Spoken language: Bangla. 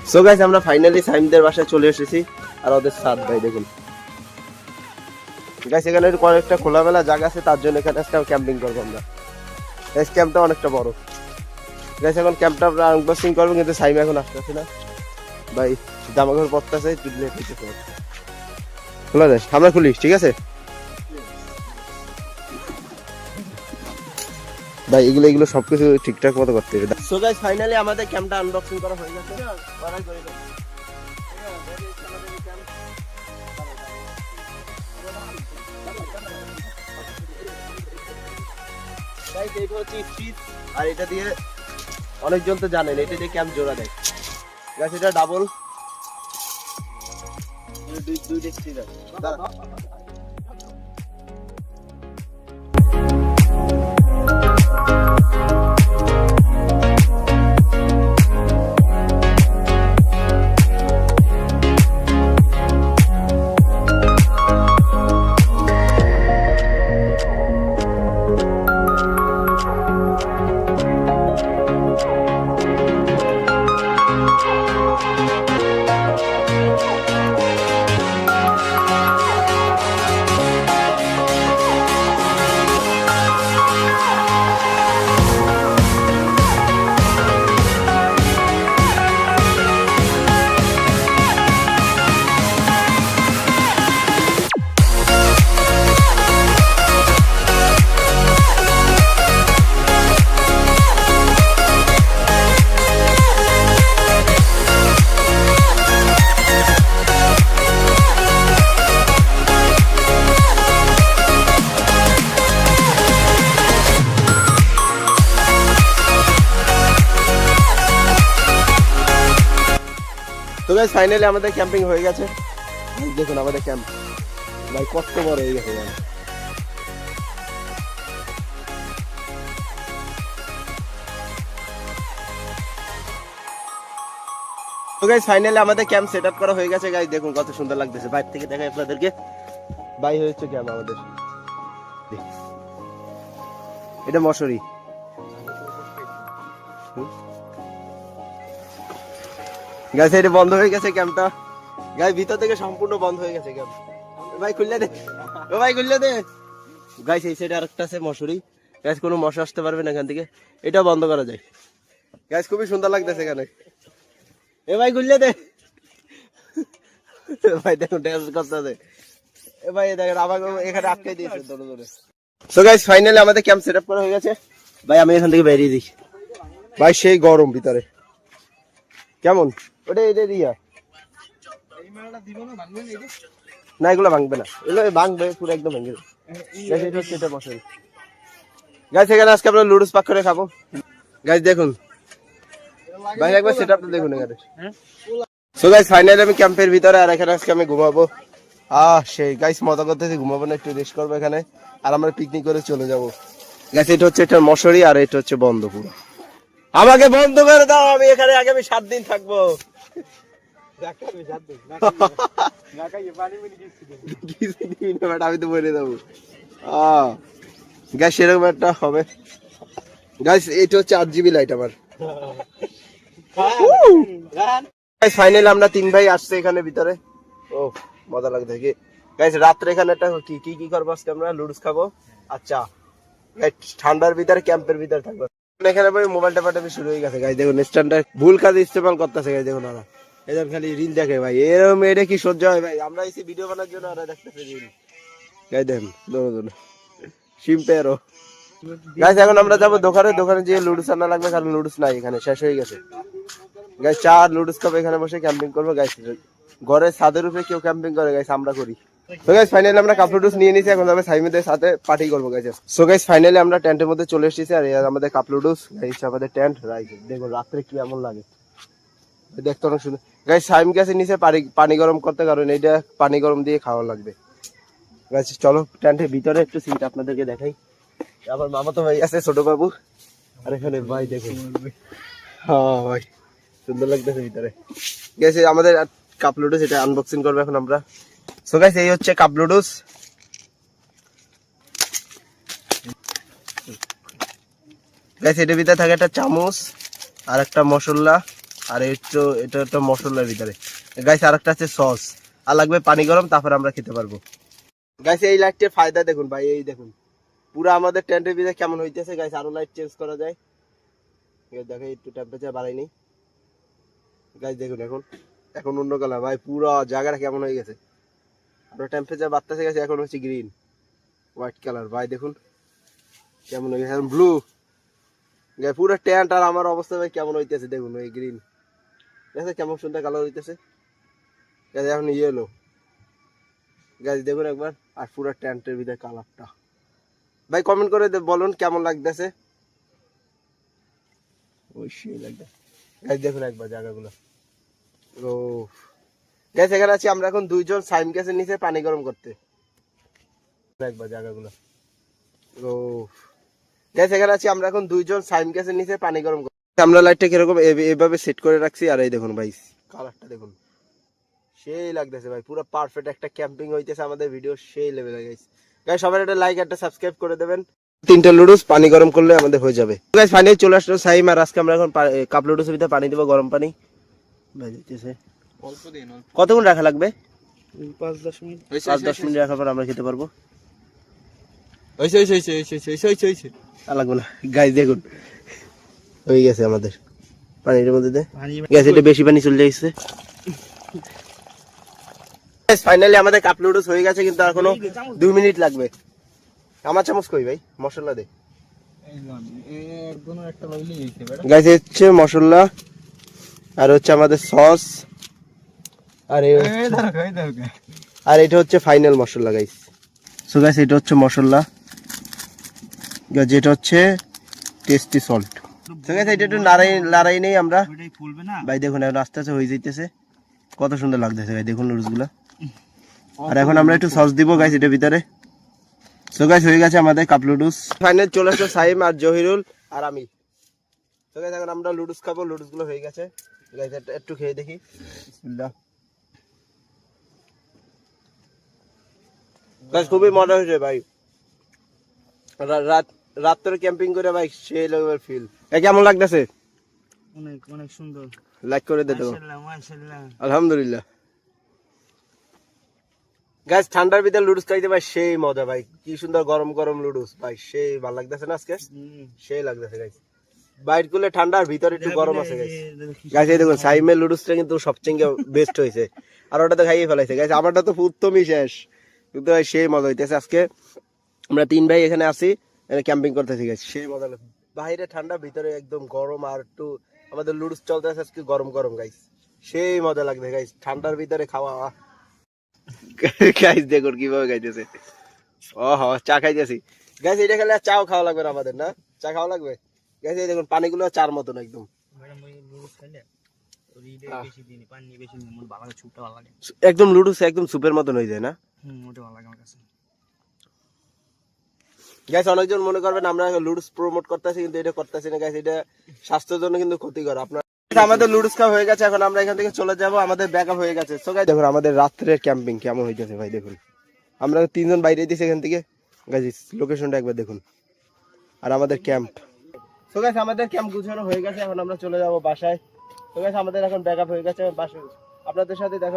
সো গাইস আমরা ফাইনালি সাইমদের বাসায় চলে এসেছি আর ওদের সাথ ভাই দেখুন গাইস এখানে কয়েকটা খোলামেলা জায়গা আছে তার জন্য এখানে আজকে ক্যাম্পিং করবো আমরা গাইস ক্যাম্পটা অনেকটা বড় গাইস এখন ক্যাম্পটা আমরা আনবক্সিং করবো কিন্তু সাইম এখন আসতেছে না ভাই জামাকাপড় পরতেছে একটু লেট হইতেছে খোলা দেয় আমরা খুলিস ঠিক আছে ভাই এগুলো সবকিছু ঠিকঠাক মতো করতে হবে সো গাইস ফাইনালি আমাদের ক্যাম্পটা আনবক্সিং করা হয়ে গেছে বাড়াই করে দাও গাইস এইটা হচ্ছে স্পিড আর এটা দিয়ে অনেকজন তো জানেন এটা দিয়ে ক্যাম্প জোড়া দেয় গাইস এটা ডাবল দুই দেখছি দাঁড়া তো গাইস ফাইনালি আমাদের ক্যাম্পিং হয়ে গেছে দেখুন আমাদের ক্যাম্প ভাই কত বড় হয়ে গেছে ভাই তো গাইস ফাইনালি আমাদের ক্যাম্প সেটআপ করা হয়ে গেছে গাইস দেখুন কত সুন্দর লাগতেছে বাইরে থেকে দেখাই আপনাদেরকে বাই হয়েছে ক্যাম্প আমাদের এটা মশারি গাইস এটা বন্ধ হয়ে গেছে ক্যাম্পটা গাইস ভিতর থেকে সম্পূর্ণ বন্ধ হয়ে গেছে ক্যাম্প ভাই খুললে দে ও ভাই খুললে দে গাইস এই সাইডে আরেকটা আছে মশারি গাইস কোনো মশা আসতে পারবে না এখান থেকে এটা বন্ধ করা যায় গাইস খুবই সুন্দর লাগতেছে এখানে এ ভাই খুললে দে ভাই দেখুন ড্যান্স করতেছে এ ভাই দেখেন আবার এখানে আটকে দিয়েছে ধরে ধরে সো গাইস ফাইনালি আমাদের ক্যাম্প সেটআপ করা হয়ে গেছে ভাই আমি এখান থেকে বেরিয়ে দিই ভাই সেই গরম ভিতরে কেমন ওটা এটা দিয়া এই মালটা দিব না ভাঙবে না এটা না এগুলো ভাঙবে না এগুলো ভাঙবে পুরো একদম ভেঙে যাবে গাইস এটা হচ্ছে এটা বসেন গাইস এখানে আজকে আমরা লুডুস পাক করে খাবো গাইস দেখুন ভাই একবার সেটআপটা দেখুন এখানে সো গাইস ফাইনালি আমি ক্যাম্পের ভিতরে আর এখানে আজকে আমি ঘুমাবো সেই গাইস মজা করতেছি ঘুমাবো না একটু রেস্ট করবো এখানে আর আমরা পিকনিক করে চলে যাবো গাইস এটা হচ্ছে একটা মশারি আর এটা হচ্ছে বন্ধ পুরো আমাকে বন্ধ করে দাও আমি এখানে আগামী 7 দিন থাকবো আমি তো বলে দেবো গাইস সেরকম একটা হবে গাইস এটা হচ্ছে 8 GB লাইট আমার গাইস ফাইনালি আমরা 3 ভাই আসছে এখানে ভিতরে ও মজা লাগছে কি গাইস রাত্রে এখানে একটা কি করবো আজকে আমরা লুডুস খাবো আচ্ছা ঠান্ডার ভিতরে ক্যাম্পের ভিতরে থাকবো এখানে ভাই মোবাইলটা পাঠাবে শুরু হয়ে গেছে গাইস দেখুন স্ট্যান্ডার্ড ভুল কাজ ইস্তেমাল করতেছে গাইস দেখুন ওরা এদের খালি রিল দেখে ভাই এরকম এটা কি সহ্য হয় ভাই আমরা এসে ভিডিও বানানোর জন্য ওরা দেখতেছে রিল গাইস দেখুন দৌড় শিম্পেরো গাইস এখন আমরা যাবো দোকানে গিয়ে লুডুস আনা লাগবে কারণ লুডুস নাই এখানে শেষ হয়ে গেছে গাইস চার লুডুস খাবো এখানে বসে ক্যাম্পিং করবো গাইস ঘরে ছাদের উপরে কেউ ক্যাম্পিং করে গাইস আমরা করি তো গাইস ফাইনালি আমরা কাপ লুডুস নিয়ে নিয়েছি এখন যাবে সাইমেদের সাথে পার্টি করবো গাইস সো গাইস ফাইনালি আমরা টেন্টের মধ্যে চলে এসেছি আর আমাদের কাপ লুডুস গাইস আমাদের টেন্ট রাইট দেখো রাত্রে কি এমন লাগে দেখতে অনেক সুন্দর গাইস সাইম গেছে নিচে পানি গরম করতে কারণ এইটা পানি গরম দিয়ে খাওয়া লাগবে গাইস চলো টেন্টের ভিতরে একটু সিট আপনাদেরকে দেখাই আমার মামা তো ভাই আছে ছোট বাবু আর এখানে ভাই দেখুন হ্যাঁ ভাই সুন্দর লাগতেছে ভিতরে গেছে আমাদের কাপ লুডুস এটা আনবক্সিং করবো এখন আমরা সো গাইস এই হচ্ছে কাপ লুডুস গাইস এটার ভিতরে থাকে একটা চামচ আর একটা মশলা আর এটা তো মশলার ভিতরে গাইস। আরেকটা আছে সস, আর লাগবে পানি গরম, তারপর আমরা খেতে পারবো। গাইস এই লাইটটার ফায়দা দেখুন ভাই, এই দেখুন পুরো আমাদের টেন্টের ভিতরে কেমন হইতেছে গাইস। আরো লাইট চেঞ্জ করা যায়, দেখো একটু টেম্পারেচার বাড়াইনি গাইস। দেখুন এখন এখন অন্য কালার ভাই, পুরো জায়গাটা কেমন হয়ে গেছে। আরো টেম্পারেচার বাড়তেছে গেছে, এখন হচ্ছে গ্রিন হোয়াইট কালার ভাই। দেখুন কেমন হয়ে গেছে, এখন ব্লু গাইস। পুরো টেন্ট আর আমার অবস্থা ভাই কেমন হইতেছে দেখুন, ওই গ্রিন দেখছে কেমন সুন্দর কালার হইতেছে গাইস। এখন ইয়েলো গাইস দেখুন একবার, আর পুরো টেন্টের ভিতরে কালারটা ভাই কমেন্ট করে বলুন কেমন লাগতেছে। অবশ্যই লাগবে গাইস। দেখুন একবার জায়গাগুলো। ও গাইস এখানে আছি আমরা এখন দুইজন সাইম গ্যাসের নিচে পানি গরম করতে। একবার জায়গাগুলো। ও গাইস এখানে আছি আমরা এখন দুইজন সাইম গ্যাসের নিচে পানি গরম করতে। আমরা লাইটটা কিরকম এইভাবে সেট করে রাখছি, আর এই দেখুন ভাই কালারটা দেখুন, সেই লাগতেছে ভাই, পুরো পারফেক্ট একটা ক্যাম্পিং হইতেছে আমাদের। ভিডিও সেই লেভেলে গাইস। গাইস সবাই একটা লাইক একটা সাবস্ক্রাইব করে দেবেন। 3টা লুডুস পানি গরম করলে আমাদের হয়ে যাবে গাইস। ফাইনালি চলে আসলো সাইম, আর আজকে আমরা এখন কাপ লুডুসের ভিতরে পানি দেব, গরম পানি ভাই দিতেছে। অল্প দিন, কতক্ষণ রাখা লাগবে? 5-10 মিনিট। 5-10 মিনিট রাখার পর আমরা খেতে পারবো। লাগবে না গাইস। দেখুন হয়ে গেছে আমাদের পানির মধ্যে গ্যাস, এটা বেশি পানি চলে যাচ্ছে। ফাইনালি আমাদের কাপ লুডুস হয়ে গেছে, কিন্তু এখনো 2 মিনিট লাগবে। আমার চামচ কই ভাই, মশলা দে গাইস। হচ্ছে মশলা, আর হচ্ছে আমাদের সস, আর এটা হচ্ছে ফাইনাল মশলা গাইস। সো গাইস এটা হচ্ছে মশলা, যেটা হচ্ছে টেস্টি সল্ট। সো গাইস এটা একটু লড়াই নেই আমরা ভাই। দেখুন এখন আস্তে আস্তে হয়ে যাইতেছে, কত সুন্দর লাগতেছে ভাই। দেখুন লুডুস গুলা। আর এখন আমরা একটু সস দিব গাইস এটার ভিতরে। সো গাইস হয়ে গেছে আমাদের কাপ লুডুস। ফাইনাল চলে আসলো সাইম আর জহিরুল আর আমি। সো গাইস এখন আমরা লুডুস খাবো। লুডুস গুলো হয়ে গেছে গাইস, একটু খেয়ে দেখি। বিসমিল্লাহ গাইস, খুবই মজা হয়েছে ভাই। রাত্রে ক্যাম্পিং করে ভাই সেই লেভেল ফিল। কেমন লাগতেছে? অনেক অনেক সুন্দর। লাইক করে দে তো। মাশাআল্লাহ মাশাআল্লাহ আলহামদুলিল্লাহ। গাইস ঠান্ডার ভিতরে লুডুস খাইতে ভাই সেই মজা ভাই। কি সুন্দর গরম গরম লুডুস ভাই, সেই ভালো লাগতেছে না আজকে? সেই লাগতেছে গাইস। বাইরে গুলো ঠান্ডার ভিতরে একটু গরম আছে গাইস। গাইস এই দেখুন সাইমের লুডুসটা কিন্তু সবচেয়ে বেস্ট হয়েছে, আর ওটা তো খাইয়ে ফেলাইছে গাইস। আমারটা তো প্রথমই শেষ, কিন্তু ভাই সেই মজা হইতেছে আজকে। আমরা 3 ভাই এখানে আছি, ক্যাম্পিং করতেছি গাইস, সেই মজা লাগছে। বাইরে ঠান্ডা, ভিতরে একদম গরম, আর একটু আমাদের লুডুস চলতেছে আজকে গরম গরম গাইস। সেই মজা লাগবে গাইস ঠান্ডার ভিতরে খাওয়া। গাইস দেখুন কিভাবে খাইতেছে। ওহো চা খাইতেছি গাইস। এটা খেলে চাও খাওয়া লাগবে না আমাদের, না চা খাওয়া লাগবে গাইস। এই দেখুন পানিগুলো চার মতন একদম। একদম লুডুস একদম সুপের মতন হয়ে যায় না? গাইস অনেকজন মনে করবেন আমরা লুডুস প্রমোট করতেছি, কিন্তু এটা করতেছি না গাইস। এটা স্বাস্থ্যের জন্য কিন্তু ক্ষতিকর। আপনার আমাদের লুডুস খাওয়া হয়ে গেছে, এখন আমরা এখান থেকে চলে যাব। আমাদের ব্যাকআপ হয়ে গেছে। সো গাইস দেখুন আমাদের রাত্রের ক্যাম্পিং কেমন হইতেছে ভাই। দেখুন আমরা 3 জন বাইরে দিয়েছি এখান থেকে গাইস। লোকেশনটা একবার দেখুন, আর আমাদের ক্যাম্প। সো গাইস আমাদের ক্যাম্প গুছানো হয়ে গেছে, এখন আমরা চলে যাব বাসায়। সো গাইস আমাদের এখন ব্যাকআপ হয়ে গেছে বাসায়। আপনাদের সাথে দেখা